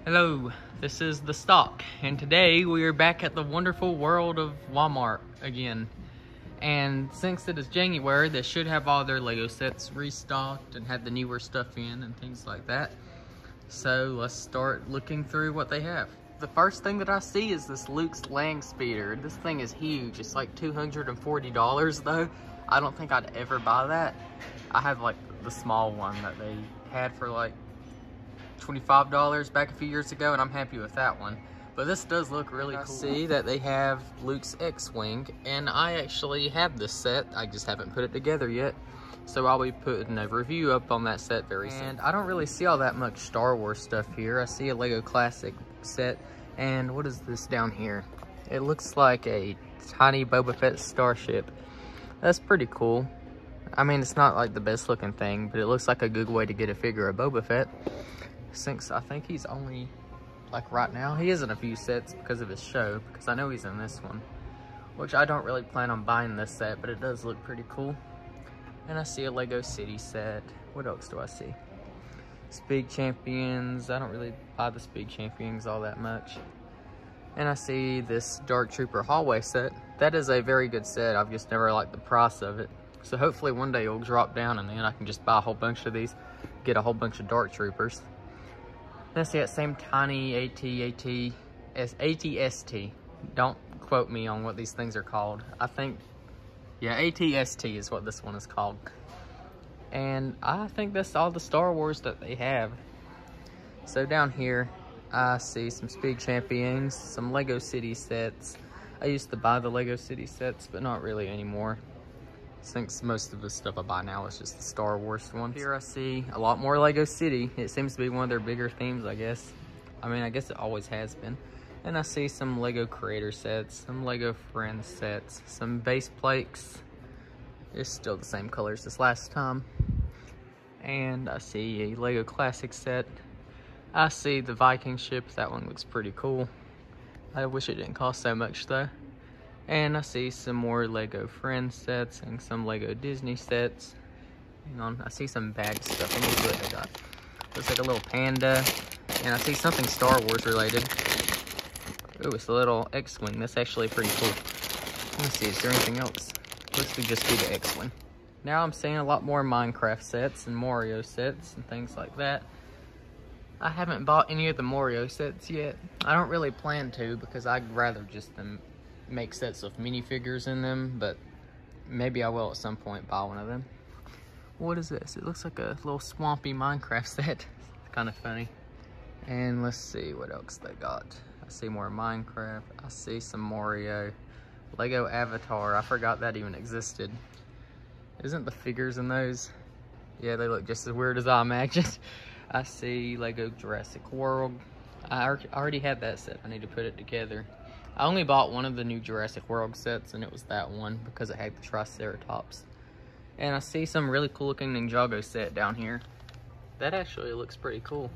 Hello, this is The Stock, and today we are back at the wonderful world of Walmart again. And since it is January, they should have all their Lego sets restocked and have the newer stuff in and things like that. So let's start looking through what they have. The first thing that I see is this Luke's Land Speeder. This thing is huge. It's like $240 though. I don't think I'd ever buy that. I have like the small one that they had for like $25 back a few years ago, and I'm happy with that one. But this does look really cool. I see that they have Luke's X-Wing, and I actually have this set. I just haven't put it together yet. So I'll be putting a review up on that set very soon. And I don't really see all that much Star Wars stuff here. I see a Lego Classic set, and what is this down here? It looks like a tiny Boba Fett starship. That's pretty cool. I mean, it's not like the best looking thing, but it looks like a good way to get a figure of Boba Fett. Since I think he's only, like right now, he is in a few sets because of his show, because I know he's in this one, which I don't really plan on buying this set, but it does look pretty cool. And I see a Lego City set. What else do I see? Speed Champions. I don't really buy the Speed Champions all that much. And I see this Dark Trooper hallway set. That is a very good set. I've just never liked the price of it. So hopefully one day it'll drop down and then I can just buy a whole bunch of these, get a whole bunch of Dark Troopers. Let's see that same tiny ATST. Don't quote me on what these things are called. I think, yeah, ATST is what this one is called. And I think that's all the Star Wars that they have. So down here, I see some Speed Champions, some Lego City sets. I used to buy the Lego City sets, but not really anymore, since most of the stuff I buy now is just the Star Wars ones. Here I see a lot more Lego City. It seems to be one of their bigger themes, I guess. I mean, I guess it always has been. And I see some Lego Creator sets, some Lego Friends sets, some base plates. It's still the same colors as last time. And I see a Lego Classic set. I see the Viking ship. That one looks pretty cool. I wish it didn't cost so much though. And I see some more Lego Friends sets and some Lego Disney sets. Hang on, I see some bag stuff. Let me see what they got. Looks like a little panda. And I see something Star Wars related. Ooh, it's a little X-Wing. That's actually pretty cool. Let me see, is there anything else? Looks to just be the X-Wing. Now I'm seeing a lot more Minecraft sets and Mario sets and things like that. I haven't bought any of the Mario sets yet. I don't really plan to, because I'd rather just make sets of minifigures in them, but maybe I will at some point buy one of them. What is this? It looks like a little swampy Minecraft set. It's kind of funny. And let's see what else they got. I see more Minecraft. I see some Mario. Lego Avatar. I forgot that even existed. Isn't the figures in those? Yeah, they look just as weird as I imagined. I see Lego Jurassic World. I already had that set. I need to put it together. I only bought one of the new Jurassic World sets, and it was that one because it had the Triceratops. And I see some really cool looking Ninjago set down here. That actually looks pretty cool.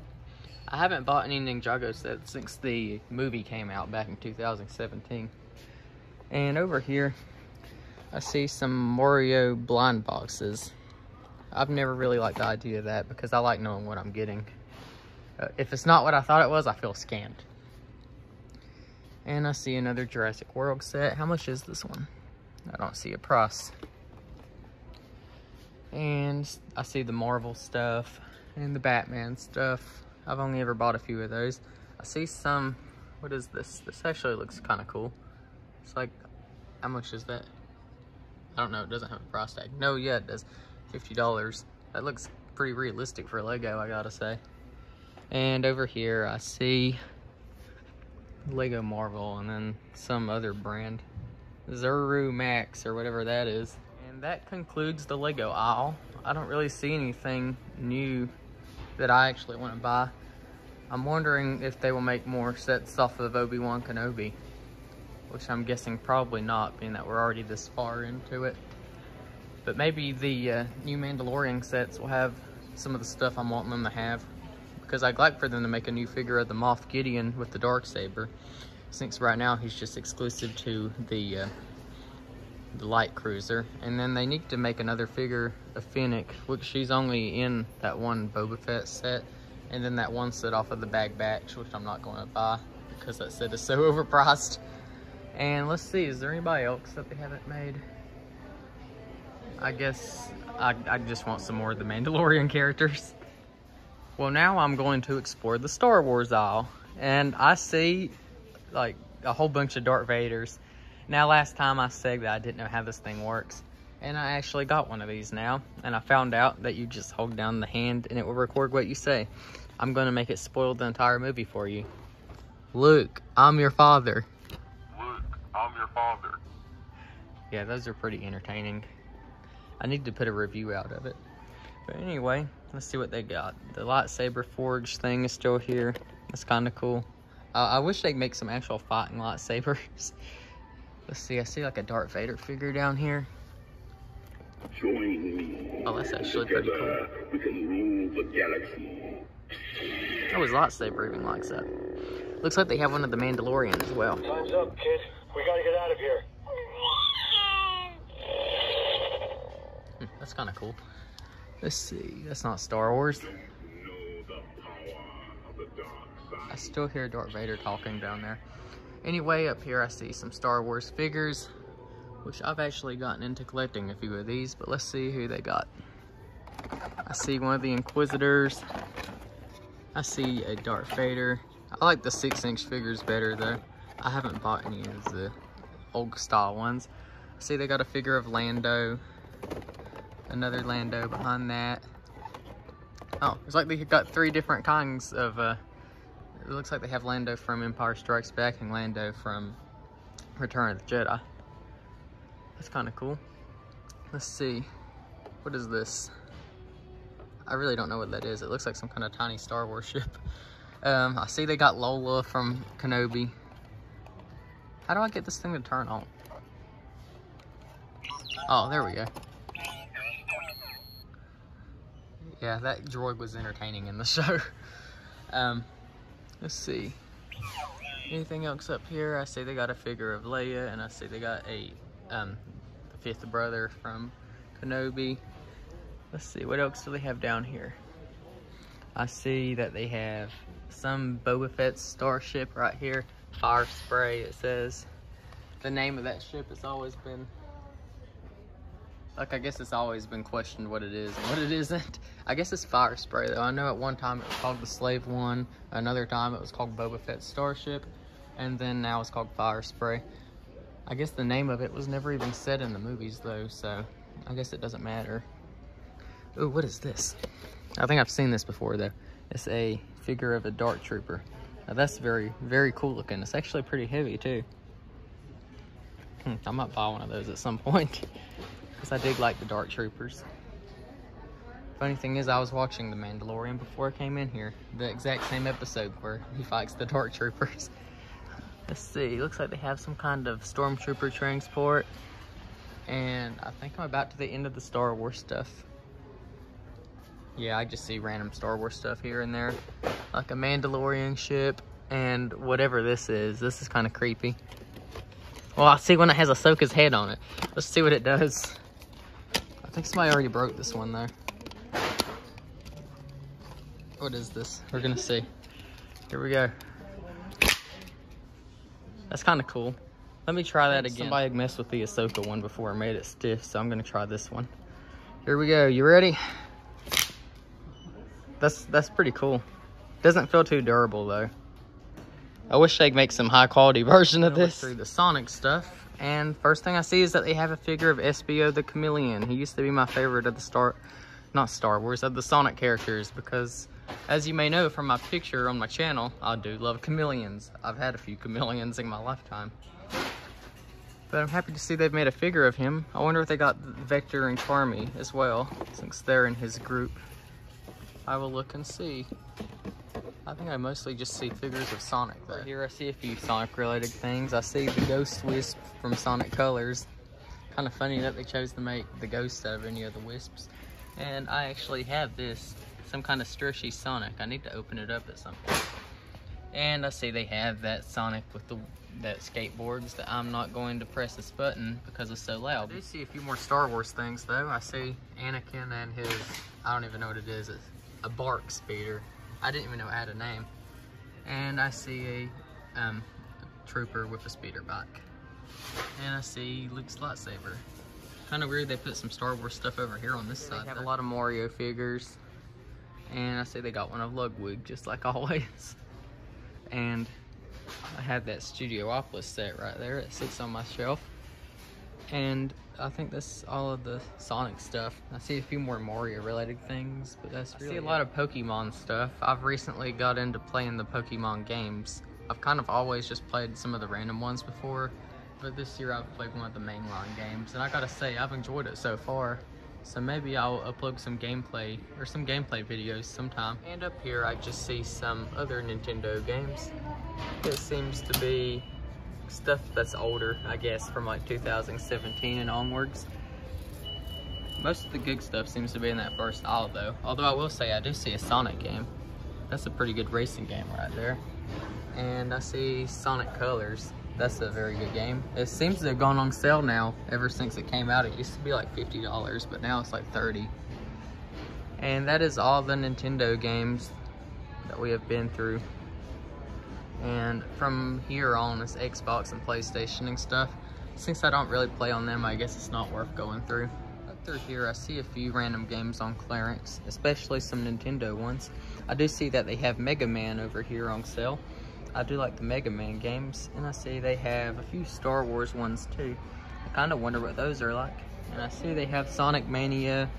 I haven't bought any Ninjago sets since the movie came out back in 2017. And over here, I see some Mario blind boxes. I've never really liked the idea of that because I like knowing what I'm getting. If it's not what I thought it was, I feel scammed. And I see another Jurassic World set. How much is this one? I don't see a price. And I see the Marvel stuff and the Batman stuff. I've only ever bought a few of those. I see some, what is this? This actually looks kind of cool. It's like, how much is that? I don't know, it doesn't have a price tag. No, yeah, it does. $50. That looks pretty realistic for Lego, I gotta say. And over here, I see Lego Marvel and then some other brand, Zuru Max or whatever that is. And that concludes the Lego aisle. I don't really see anything new that I actually want to buy. I'm wondering if they will make more sets off of Obi-Wan Kenobi, which I'm guessing probably not, being that we're already this far into it. But maybe the new Mandalorian sets will have some of the stuff I'm wanting them to have, because I'd like for them to make a new figure of the Moff Gideon with the Darksaber, since right now he's just exclusive to the light cruiser. And then they need to make another figure of Fennec, which she's only in that one Boba Fett set, And then that one set off of the Bad Batch, which I'm not going to buy because that set is so overpriced. And let's see, is there anybody else that they haven't made? I guess I just want some more of the Mandalorian characters. Well, now I'm going to explore the Star Wars aisle. And I see like a whole bunch of Darth Vaders. Now, last time I said that I didn't know how this thing works. And I actually got one of these now. And I found out that you just hold down the hand and it will record what you say. I'm going to make it spoil the entire movie for you. Luke, I'm your father. Luke, I'm your father. Yeah, those are pretty entertaining. I need to put a review out of it. But anyway, let's see what they got. The lightsaber forge thing is still here. That's kind of cool. I wish they'd make some actual fighting lightsabers. Let's see, I see like a Darth Vader figure down here. Join me. Oh, that's actually pretty cool. We can rule the galaxy. Oh, his lightsaber even likes that. Looks like they have one of the Mandalorian as well. Time's up, kid. We gotta get out of here. That's kind of cool. Let's see, that's not Star Wars. I still hear Darth Vader talking down there. Anyway, up here I see some Star Wars figures, which I've actually gotten into collecting a few of these, but let's see who they got. I see one of the Inquisitors. I see a Darth Vader. I like the 6-inch figures better though. I haven't bought any of the old style ones. I see they got a figure of Lando. Another Lando behind that. Oh, it's like they got 3 different kinds of, it looks like they have Lando from Empire Strikes Back and Lando from Return of the Jedi. That's kind of cool. Let's see. What is this? I really don't know what that is. It looks like some kind of tiny Star Wars ship. I see they got Lola from Kenobi. How do I get this thing to turn on? Oh, there we go. Yeah, that droid was entertaining in the show. Let's see. Anything else up here? I see they got a figure of Leia, and I see they got a the 5th brother from Kenobi. Let's see, what else do they have down here? I see that they have some Boba Fett starship right here. Fire Spray, it says. The name of that ship has always been, like, I guess it's always been questioned what it is and what it isn't. I guess it's Fire Spray though. I know at one time it was called the Slave One, another time it was called Boba Fett Starship, and then now it's called Fire Spray. I guess the name of it was never even said in the movies though, so I guess it doesn't matter. Ooh, what is this? I think I've seen this before though. It's a figure of a Dark Trooper. Now that's very, very cool looking. It's actually pretty heavy too. I might buy one of those at some point because I dig like the Dark Troopers. Funny thing is, I was watching The Mandalorian before I came in here. The exact same episode where he fights the Dark Troopers. Let's see, looks like they have some kind of Stormtrooper transport. And I think I'm about to the end of the Star Wars stuff. Yeah, I just see random Star Wars stuff here and there. Like a Mandalorian ship and whatever this is. This is kind of creepy. Well, I see one that has Ahsoka's head on it. Let's see what it does. I think somebody already broke this one though. What is this? We're gonna see. Here we go. That's kind of cool. Let me try that again. Somebody messed with the Ahsoka one before and made it stiff, so I'm gonna try this one. Here we go. You ready? That's pretty cool. Doesn't feel too durable though. I wish they'd make some high quality version of this. Through the Sonic stuff, and first thing I see is that they have a figure of SBO the Chameleon. He used to be my favorite of the not Star Wars, of the Sonic characters, because as you may know from my picture on my channel, I do love chameleons. I've had a few chameleons in my lifetime. But I'm happy to see they've made a figure of him. I wonder if they got Vector and Charmy as well, since they're in his group. I will look and see. I think I mostly just see figures of Sonic though. Right here I see a few Sonic related things. I see the Ghost Wisp from Sonic Colors. Kind of funny that they chose to make the ghost out of any of the wisps. And I actually have this, some kind of stretchy Sonic. I need to open it up at some point. And I see they have that Sonic with that skateboards that I'm not going to press this button because it's so loud. I do see a few more Star Wars things though. I see Anakin and his, I don't even know what it is. It's a BARC speeder. I didn't even know it had a name. And I see a trooper with a speeder bike. And I see Luke's lightsaber. Kind of weird they put some Star Wars stuff over here on this side. They have a lot of Mario figures. And I see they got one of Ludwig, just like always. And I have that Studiopolis set right there. It sits on my shelf. And I think that's all of the Sonic stuff. I see a few more Mario related things, but that's really I see a lot of Pokemon stuff. I've recently got into playing the Pokemon games. I've kind of always just played some of the random ones before, but this year I've played one of the mainline games, and I gotta say, I've enjoyed it so far. So maybe I'll upload some gameplay, or some gameplay videos sometime. And up here I just see some other Nintendo games. It seems to be stuff that's older, I guess, from like 2017 and onwards. Most of the good stuff seems to be in that first aisle though. Although I will say I do see a Sonic game. That's a pretty good racing game right there. And I see Sonic Colors. That's a very good game. It seems to have gone on sale now ever since it came out. It used to be like $50, but now it's like $30. And that is all the Nintendo games that we have been through. And from here on, it's Xbox and PlayStation and stuff. Since I don't really play on them, I guess it's not worth going through. Up through here, I see a few random games on clearance, especially some Nintendo ones. I do see that they have Mega Man over here on sale. I do like the Mega Man games, and I see they have a few Star Wars ones too. I kind of wonder what those are like. And I see they have Sonic Mania.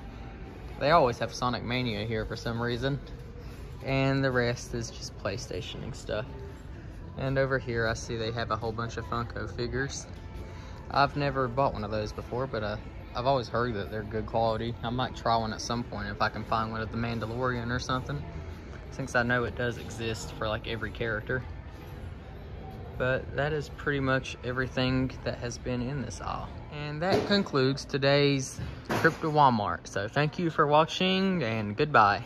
They always have Sonic Mania here for some reason. And the rest is just PlayStation and stuff. And over here I see they have a whole bunch of Funko figures. I've never bought one of those before, but I've always heard that they're good quality. I might try one at some point if I can find one of the Mandalorian or something, since I know it does exist for like every character. But that is pretty much everything that has been in this aisle. And that concludes today's trip to Walmart. So thank you for watching, and goodbye.